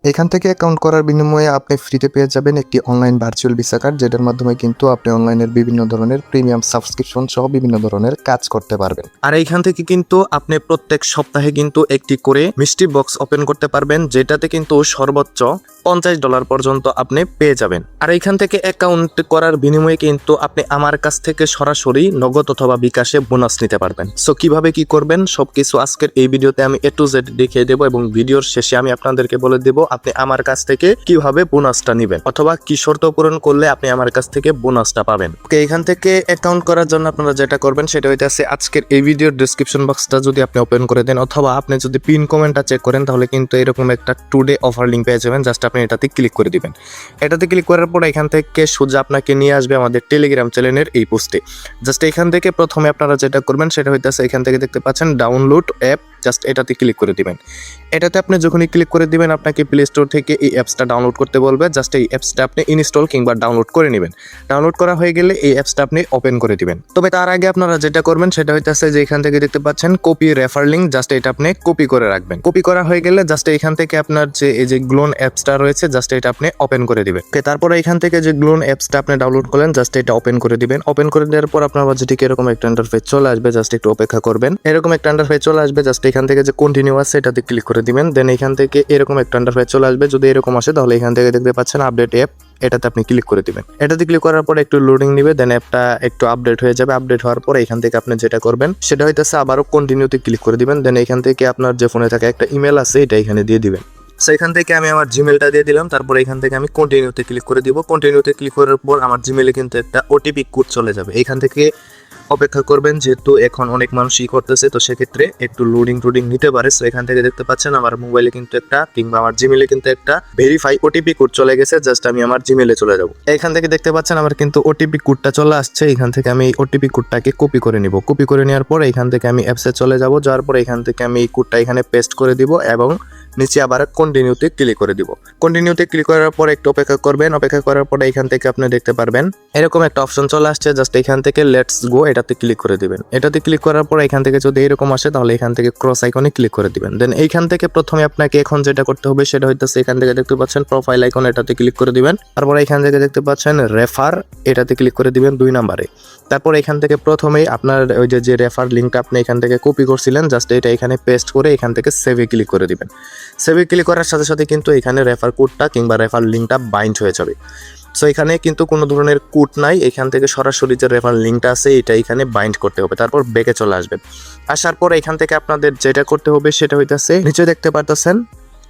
এখান থেকে অ্যাকাউন্ট করার বিনিময়ে আপনি ফ্রিতে পেয়ে যাবেন একটি অনলাইন ভার্চুয়াল ভিসা কার্ড, যেটার মাধ্যমে কিন্তু আপনি অনলাইনের বিভিন্ন ধরনের প্রিমিয়াম সাবস্ক্রিপশন সহ বিভিন্ন ধরনের কাজ করতে পারবেন। আর এইখান থেকে কিন্তু আপনি প্রত্যেক সপ্তাহে কিন্তু একটি করে মিষ্টি বক্স ওপেন করতে পারবেন, যেটাতে কিন্তু সর্বোচ্চ $50 পর্যন্ত আপনি পেয়ে যাবেন। আর এইখান থেকে অ্যাকাউন্ট করার বিনিময়ে কিন্তু আপনি আমার কাছ থেকে সরাসরি নগদ অথবা বিকাশে বোনাস নিতে পারবেন। সো কিভাবে কি করবেন সবকিছু আজকের এই ভিডিওতে আমি A to Z দেখিয়ে দেবো, এবং ভিডিওর শেষে আমি আপনাদেরকে বলে দেবো আপনি আমার কাছ থেকে কিভাবে বোনাসটা নেবেন অথবা কি শর্ত পূরণ করলে আপনি আমার কাছ থেকে বোনাসটা পাবেন। ওকে, এখান থেকে অ্যাকাউন্ট করার জন্য আপনারা যেটা করবেন সেটা হইতেছে আজকের এই ভিডিওর ডেসক্রিপশন বক্সটা যদি আপনি ওপেন করে দেন অথবা আপনি যদি পিন কমেন্টটা চেক করেন, তাহলে কিন্তু এরকম একটা টুডে অফার লিঙ্ক পেয়ে যাবেন। জাস্ট আপনি এটাতে ক্লিক করে দিবেন। এটাতে ক্লিক করার পর এখান থেকে সোজা আপনাকে নিয়ে আসবে আমাদের টেলিগ্রাম চ্যানেলের এই পোস্টে। জাস্ট এখান থেকে প্রথমে আপনারা যেটা করবেন সেটা হইতেছে এখান থেকে দেখতে পাচ্ছেন ডাউনলোড অ্যাপ, জাস্ট এটাতে ক্লিক করে দিবেন। এটাতে আপনি যখনই ক্লিক করে দিবেন আপনাকে প্লে স্টোর থেকে এই অ্যাপসটা ডাউনলোড করতে বলবে। জাস্ট এই অ্যাপসটা আপনি ইনস্টল কিংবা ডাউনলোড করে নেবেন। ডাউনলোড করা হয়ে গেলে এই অ্যাপসটা আপনি ওপেন করে দিবেন। তবে তার আগে আপনারা যেটা করবেন সেটা হইতেছে যে এখান থেকে দেখতে পাচ্ছেন কপি রেফার লিঙ্ক, জাস্ট এটা আপনি কপি করে রাখবেন। কপি করা হয়ে গেলে জাস্ট এখান থেকে আপনার যে এই যে গ্লোন অ্যাপসটা রয়েছে জাস্ট এটা আপনি ওপেন করে দিবেন। তারপরে এখান থেকে যে গ্লোন অ্যাপসটা আপনি ডাউনলোড করলেন জাস্ট এটা ওপেন করে দিবেন। ওপেন করে দেওয়ার পর আপনার বাজেটিকে এরকম একটা ইন্টারফেস চলে আসবে, জাস্ট একটু অপেক্ষা করবেন। এরকম একটা ইন্টারফেস চলে আসবে, জাস্ট এখান থেকে যে কন্টিনিউ আছে এটাতে ক্লিক করে দিবেন। দেন এখান থেকে এরকম একটা ইন্টারফেস চলে আসবে। যদি এরকম আসে তাহলে এখান থেকে দেখতে পাচ্ছেন আপডেট অ্যাপ, এটাতে আপনি ক্লিক করে দিবেন। এটাতে ক্লিক করার পর একটু লোডিং নিবে, দেন অ্যাপটা একটু আপডেট হয়ে যাবে। আপডেট হওয়ার পর এখান থেকে আপনি যেটা করবেন সেটা হইতেছে আবারও কন্টিনিউতে ক্লিক করে দিবেন। দেন এখান থেকে আপনার যে ফোনে থাকা একটা ইমেল আছে এটা এখানে দিয়ে দিবেন। সো এখান থেকে আমি আমার জিমেলটা দিয়ে দিলাম। তারপর এখান থেকে আমি কন্টিনিউতে ক্লিক করে দিব। কন্টিনিউতে ক্লিক করার পর আমার জিমেলে কিন্তু একটা ওটিপি কোড চলে যাবে। এখান থেকে অপেক্ষা করবেন, যেহেতু এখন অনেক মানুষই করতেছে, তো সেক্ষেত্রে একটু লোডিং নিতে পারে। সো এখান থেকে দেখতে পাচ্ছেন আমার মোবাইলে কিন্তু একটা কিংবা আমার জিমেলে কিন্তু একটা ভেরিফাই ওটিপি কোড চলে গেছে। জাস্ট আমি আমার জিমেলে চলে যাব। এখান থেকে দেখতে পাচ্ছেন আমার কিন্তু ওটিপি কোডটা চলে আসছে। এখান থেকে আমি এই ওটিপি কোডটাকে কপি করে নিব। কপি করে নেওয়ার পর এখান থেকে আমি অ্যাপসে চলে যাব। যাওয়ার পর এখান থেকে আমি এই কোডটা এখানে পেস্ট করে দিব এবং নিচে আবার কন্টিনিউতে ক্লিক করে দিব। কন্টিনিউতে ক্লিক করার পর একটু অপেক্ষা করবেন। অপেক্ষা করার পরে এখান থেকে আপনি দেখতে পারবেন এরকম একটা অপশন চলে আসছে। জাস্ট এখান থেকে লেটস গো এটাতে ক্লিক করে দিবেন। এটাতে ক্লিক করার পর এখান থেকে যদি এরকম আসে তাহলে এখান থেকে ক্রস আইকনে ক্লিক করে দিবেন। দেন এইখান থেকে প্রথমে আপনাকে এখন যেটা করতে হবে সেটা হইতেছে এখান থেকে দেখতে পাচ্ছেন প্রোফাইল আইকন, এটাতে ক্লিক করে দিবেন। তারপর এখান থেকে দেখতে পাচ্ছেন রেফার, এটাতে ক্লিক করে দিবেন 2 নম্বরে। তারপর এখান থেকে প্রথমেই আপনার ওই যে রেফার লিঙ্কটা আপনি এখান থেকে কপি করছিলেন জাস্ট এটা এখানে পেস্ট করে এখান থেকে সেভে ক্লিক করে দিবেন। সেভে ক্লিক করার সাথে সাথে কিন্তু এখানে রেফার কোডটা কিংবা রেফার লিঙ্কটা বাইন্ড হয়ে যাবে। সো এখানে কিন্তু কোনো ধরনের কোড নাই, এখান থেকে সরাসরি যে রেফার লিঙ্কটা আছে এটা এখানে বাইন্ড করতে হবে। তারপর ব্যাকে চলে আসবেন। আসার পর এখান থেকে আপনাদের যেটা করতে হবে সেটা হইতাছে নিচে দেখতে পারতেছেন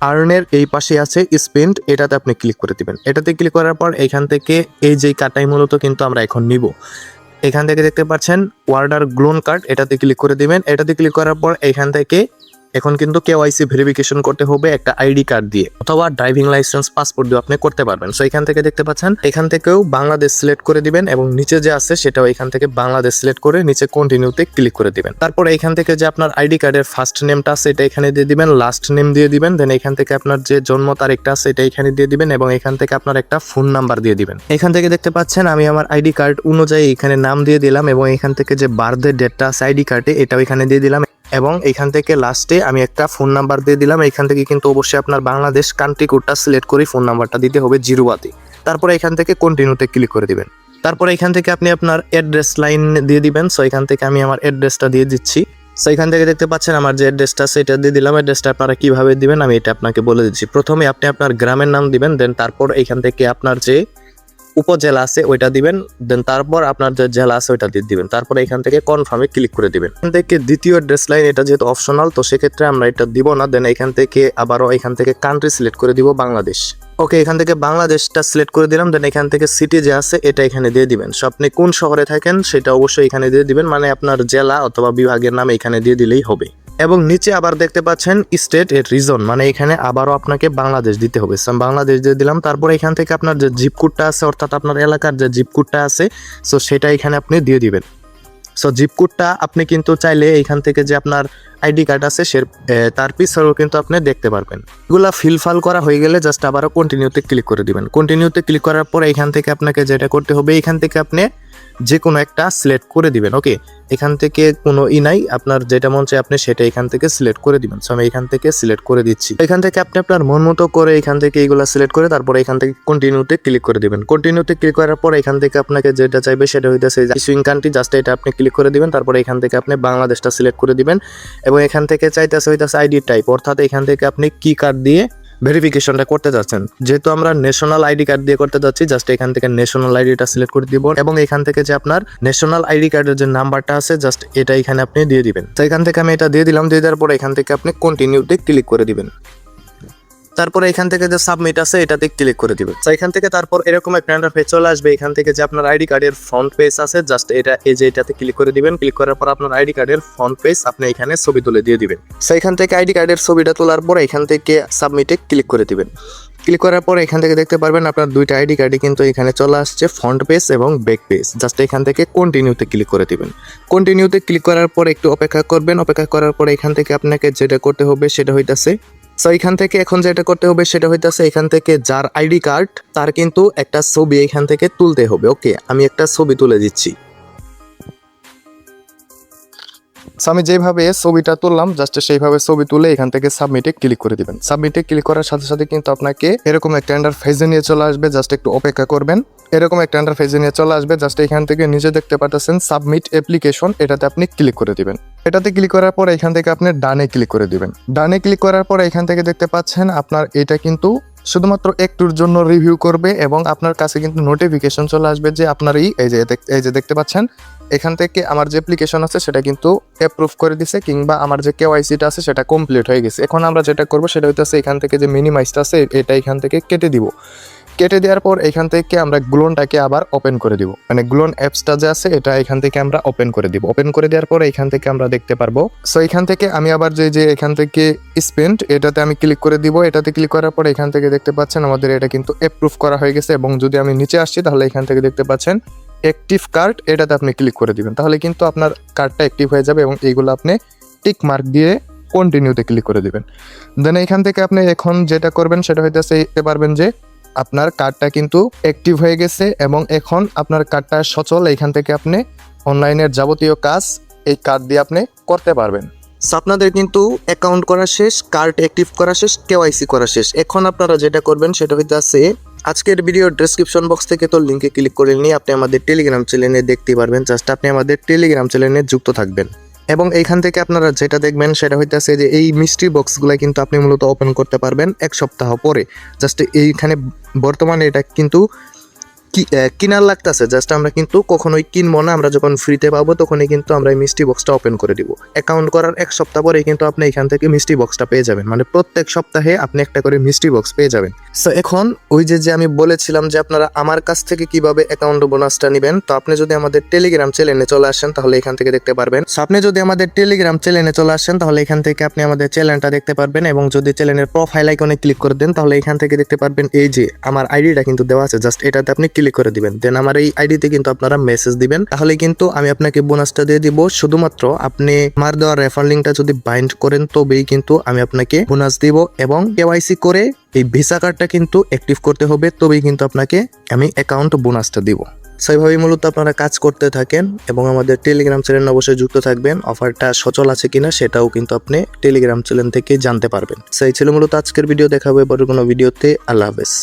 আর্নের এই পাশে আছে স্পেন্ড, এটাতে আপনি ক্লিক করে দিবেন। এটাতে ক্লিক করার পর এখান থেকে এই যে কাটাই মূলত কিন্তু আমরা এখন নিব। এখান থেকে দেখতে পাচ্ছেন ওয়ার্ডার গ্লোন কার্ড, এটাতে ক্লিক করে দিবেন। এটাতে ক্লিক করার পর এখান থেকে এখন কিন্তু কেওয়াইসি ভেরিফিকেশন করতে হবে একটা আইডি কার্ড দিয়ে অথবা ড্রাইভিং লাইসেন্স পাসপোর্ট দিয়ে আপনি করতে পারবেন। সো এখান থেকে দেখতে পাচ্ছেন এখান থেকেও বাংলাদেশ সিলেক্ট করে দিবেন এবং নিচে যে আছে সেটাও এখান থেকে বাংলাদেশ সিলেক্ট করে নিচে কন্টিনিউতে ক্লিক করে দিবেন। তারপর এখান থেকে যে আপনার আইডি কার্ডের ফার্স্ট নেমটা আছে এটা এখানে দিয়ে দিবেন, লাস্ট নেম দিয়ে দিবেন। দেন এখান থেকে আপনার যে জন্ম তারিখটা আছে এটা এখানে দিয়ে দিবেন এবং এখান থেকে আপনার একটা ফোন নাম্বার দিয়ে দিবেন। এখান থেকে দেখতে পাচ্ছেন আমি আমার আইডি কার্ড অনুযায়ী এখানে নাম দিয়ে দিলাম এবং এখান থেকে যে বার্থডে ডেটটা আছে আইডি কার্ডে এটাও এখানে দিয়ে দিলাম এবং এখান থেকে লাস্টে আমি একটা ফোন নাম্বার দিয়ে দিলাম। এখান থেকে কিন্তু অবশ্যই আপনার বাংলাদেশ কান্ট্রি কোডটা সিলেক্ট করে ফোন নাম্বারটা দিতে হবে 0 তারপরে এখান থেকে কন্টিনিউতে ক্লিক করে দিবেন। তারপরে এখান থেকে আপনি আপনার অ্যাড্রেস লাইন দিয়ে দিবেন। সো এখান থেকে আমি আমার অ্যাড্রেসটা দিয়ে দিচ্ছি। সো এখান থেকে দেখতে পাচ্ছেন আমার যে অ্যাড্রেসটা আছে এটা দিয়ে দিলাম। অ্যাড্রেসটা আপনারা কিভাবে দিবেন আমি এটা আপনাকে বলে দিচ্ছি। প্রথমে আপনি আপনার গ্রামের নাম দিবেন, দেন তারপর এখান থেকে আপনার যে উপজেলা আছে ওইটা দিবেন, দেন তারপর আপনার যে জেলা আছে ওইটা দিয়ে দিবেন। তারপরে এখান থেকে কনফার্মে ক্লিক করে দিবেন। এখান থেকে দ্বিতীয় অ্যাড্রেস লাইন এটা যেহেতু অপশনাল তো সেক্ষেত্রে আমরা এটা দিব না। দেন এখান থেকে আবারও এখান থেকে কান্ট্রি সিলেক্ট করে দিব বাংলাদেশ। ওকে, এখান থেকে বাংলাদেশটা সিলেক্ট করে দিলাম। দেন এখান থেকে সিটি যে আছে এটা এখানে দিয়ে দিবেন। সো আপনি কোন শহরে থাকেন সেটা অবশ্যই এখানে দিয়ে দিবেন, মানে আপনার জেলা অথবা বিভাগের নাম এখানে দিয়ে দিলেই হবে। এবং নিচে আবার দেখতে পাচ্ছেন স্টেট এর রিজন, মানে এখানে আবারও আপনাকে বাংলাদেশ দিতে হবে। বাংলাদেশ দিয়ে দিলাম। তারপর এখান থেকে আপনার যে জিপ কোডটা আছে অর্থাৎ আপনার এলাকার যে জিপ কোডটা আছে সো সেটা এখানে আপনি দিয়ে দিবেন। সো জিপ কোডটা আপনি কিন্তু চাইলে এইখান থেকে যে আপনার আইডি কার্ড আছে সে তার পিছনেও কিন্তু আপনি দেখতে পারবেন। এগুলা ফিলফাল করা হয়ে গেলে জাস্ট আবারও কন্টিনিউতে ক্লিক করে দিবেন। কন্টিনিউতে ক্লিক করার পর এখান থেকে আপনাকে যেটা করতে হবে এখান থেকে আপনি যে কোনো একটা সিলেক্ট করে দিবেন। ওকে, এখান থেকে কোনো নাই, আপনার যেটা মন চায় আপনি সেটা এখান থেকে সিলেক্ট করে দিবেন। সো আমি এখান থেকে সিলেক্ট করে দিচ্ছি। এখান থেকে আপনি আপনার মন মতো করে এখান থেকে এইগুলো সিলেক্ট করে তারপরে এখান থেকে কন্টিনিউতে ক্লিক করে দিবেন। কন্টিনিউতে ক্লিক করার পর এখান থেকে আপনাকে যেটা চাইবে সেটা হইতেছে সুইং কান্ট্রি, জাস্ট এটা আপনি ক্লিক করে দিবেন। তারপরে এখান থেকে আপনি বাংলাদেশটা সিলেক্ট করে দিবেন এবং এখান থেকে চাইতেছে হইতেছে আইডি টাইপ, অর্থাৎ এখান থেকে আপনি কি কার্ড দিয়ে ভেরিফিকেশনটা করতে যাচ্ছেন। যেহেতু আমরা ন্যাশনাল আইডি কার্ড দিয়ে করতে যাচ্ছি, জাস্ট এখান থেকে ন্যাশনাল আইডিটা সিলেক্ট করে দিব এবং এখান থেকে যে আপনার ন্যাশনাল আইডি কার্ডের যে নাম্বারটা আছে জাস্ট এটা এখানে আপনি দিয়ে দিবেন। তো এখান থেকে আমি এটা দিয়ে দিলাম। দিয়ে দেওয়ার পর এখান থেকে আপনি কন্টিনিউতে ক্লিক করে দিবেন। তারপরে এখান থেকে যে সাবমিট আছে এটাতে ক্লিক করে দিবেন। তো এখান থেকে তারপর এরকম একটা ইন্টারফেস চলে আসবে। এখান থেকে যে আপনার আইডি কার্ডের ফ্রন্ট পেজ আছে জাস্ট এটা এই যে এটাতে ক্লিক করে দিবেন। ক্লিক করার পর আপনার আইডি কার্ডের ফ্রন্ট পেজ আপনি এখানে ছবি তুলে দিয়ে দিবেন। তো এখান থেকে আইডি কার্ডের ছবিটা তোলার পর এখান থেকে সাবমিটে ক্লিক করে দিবেন। ক্লিক করার পর এখান থেকে দেখতে পারবেন আপনার দুইটা আইডি কার্ডই কিন্তু এখানে চলে আসছে, ফ্রন্ট পেজ এবং ব্যাক পেজ। জাস্ট এখান থেকে কন্টিনিউতে ক্লিক করে দিবেন। কন্টিনিউতে ক্লিক করার পর একটু অপেক্ষা করবেন। অপেক্ষা করার পর এখান থেকে আপনাকে যেটা করতে হবে সেটা হইতাছে, সো এখান থেকে এখন যেটা করতে হবে সেটা হইতাছে এখান থেকে যার আইডি কার্ড তার কিন্তু একটা ছবি এখান থেকে তুলতে হবে। ওকে, আমি একটা ছবি তুলে দিচ্ছি। সো আমি যেভাবে ছবিটা তুললাম জাস্ট সেইভাবে ছবি তুলে এখান থেকে সাবমিটে ক্লিক করে দিবেন। সাবমিটে ক্লিক করার সাথে সাথে কিন্তু আপনাকে এরকম একটা ইন্টারফেসে নিয়ে চলে আসবে। জাস্ট একটু অপেক্ষা করবেন। এরকম একটা ইন্টারফেসে নিয়ে চলে আসবে। জাস্ট এখান থেকে নিচে দেখতে পাচ্ছেন সাবমিট অ্যাপ্লিকেশন, এটাতে আপনি ক্লিক করে দিবেন। এটাতে ক্লিক করার পর এখান থেকে আপনি ডানে ক্লিক করে দিবেন। ডানে ক্লিক করার পর এখান থেকে দেখতে পাচ্ছেন আপনার এটা কিন্তু শুধুমাত্র একটুর জন্য রিভিউ করবে এবং আপনার কাছে কিন্তু নোটিফিকেশন চলে আসবে যে আপনার এই যে দেখতে পাচ্ছেন এখান থেকে আমার যে অ্যাপ্লিকেশন আছে সেটা কিন্তু অ্যাপ্রুভ করে দিছে, কিংবা আমার যে কেওয়াইসিটা আছে সেটা কমপ্লিট হয়ে গেছে। এখন আমরা যেটা করব সেটা হইতেছে এখান থেকে যে মিনিমাইজটা আছে এটা এখান থেকে কেটে দিব। কেটে দেওয়ার পর এখান থেকে আমরা গ্লোনটাকে আবার ওপেন করে দিব, মানে গ্লোন অ্যাপসটা যে আছে এটা এখান থেকে আমরা ওপেন করে দিব। ওপেন করে দেওয়ার পর এখান থেকে আমরা দেখতে পারবো। সো এখান থেকে আমি আবার যে এখান থেকে স্পেন্ড এটাতে আমি ক্লিক করে দিব। এটাতে ক্লিক করার পর এখান থেকে দেখতে পাচ্ছেন আমাদের এটা কিন্তু অ্যাপ্রুভ করা হয়ে গেছে। এবং যদি আমি নিচে আসছি তাহলে এখান থেকে দেখতে পাচ্ছেন অ্যাক্টিভ কার্ড, এটাতে আপনি ক্লিক করে দিবেন। তাহলে কিন্তু আপনার কার্ডটা অ্যাক্টিভ হয়ে যাবে এবং এইগুলো আপনি টিক মার্ক দিয়ে কন্টিনিউতে ক্লিক করে দিবেন। দেন এখান থেকে আপনি এখন যেটা করবেন সেটা হইতেছে পারবেন যে আপনার কার্ডটা কিন্তু অ্যাক্টিভ হয়ে গেছে এবং এখন আপনার কার্ডটা সচল। এখান থেকে আপনি অনলাইনের যাবতীয় কাজ এই কার্ড দিয়ে আপনি করতে পারবেন। সো আপনাদের কিন্তু অ্যাকাউন্ট করা শেষ, কার্ড অ্যাক্টিভ করা শেষ, কেওয়াইসি করা শেষ। এখন আপনারা যেটা করবেন সেটা হইতেছে আজকের ভিডিওর ডেসক্রিপশন বক্স থেকে তো লিঙ্কে ক্লিক করে নিয়ে আপনি আমাদের টেলিগ্রাম চ্যানেলে দেখতে পারবেন। জাস্ট আপনি আমাদের টেলিগ্রাম চ্যানেলে যুক্ত থাকবেন এবং এইখান থেকে আপনারা যেটা দেখবেন সেটা হইতেছে যে এই মিস্ট্রি বক্সগুলো কিন্তু আপনি মূলত ওপেন করতে পারবেন এক সপ্তাহ পরে। জাস্ট এইখানে বর্তমানে এটা কিন্তু কিনার লাগতেছে, জাস্ট আমরা কিন্তু কখনোই কিনবো না। আমরা যখন ফ্রিতে পাবো তখনই কিন্তু আমরা এই মিস্ট্রি বক্সটা ওপেন করে দিব। অ্যাকাউন্ট করার এক সপ্তাহ পরে কিন্তু আপনি এখান থেকে মিস্ট্রি বক্সটা পেয়ে যাবেন, মানে প্রত্যেক সপ্তাহে আপনি একটা করে মিস্ট্রি বক্স পেয়ে যাবেন। সো এখন ওই যে আমি বলেছিলাম যে আপনারা আমার কাছ থেকে কিভাবে অ্যাকাউন্ট বোনাসটা নেবেন, তো আপনি যদি আমাদের টেলিগ্রাম চ্যানেলে চলে আসেন তাহলে এখান থেকে দেখতে পারবেন। সো আপনি যদি আমাদের টেলিগ্রাম চ্যানেলে চলে আসেন তাহলে এখান থেকে আপনি আমাদের চ্যানেলটা দেখতে পারবেন এবং যদি চ্যানেলের প্রোফাইল আইকনে ক্লিক করে দেন তাহলে এখান থেকে দেখতে পারবেন এই যে আমার আইডিটা কিন্তু দেওয়া আছে, জাস্ট এটাতে আপনি ক্লিক করে দিবেন। দেন আমার এই আইডিতে কিন্তু আপনারা মেসেজ দিবেন, তাহলে কিন্তু আমি আপনাকে বোনাসটা দিয়ে দিব। শুধুমাত্র আপনি আমার দেওয়া রেফার লিঙ্কটা যদি বাইন্ড করেন তবেই কিন্তু আমি আপনাকে বোনাস দিব এবং কেওয়াইসি করে এই ভিসা কার্ডটা কিন্তু অ্যাক্টিভ করতে হবে, তবেই কিন্তু আপনাকে আমি অ্যাকাউন্ট বোনাসটা দিব। সেইভাবেই মূলত আপনারা কাজ করতে থাকেন এবং আমাদের টেলিগ্রাম চ্যানেল অবশ্যই যুক্ত থাকবেন। অফারটা সচল আছে কিনা সেটাও কিন্তু আপনি টেলিগ্রাম চ্যানেল থেকে জানতে পারবেন। সেই ছিল মূলত আজকের ভিডিও। দেখা হবে পরের কোনো ভিডিওতে। আল্লাহ হাফেজ।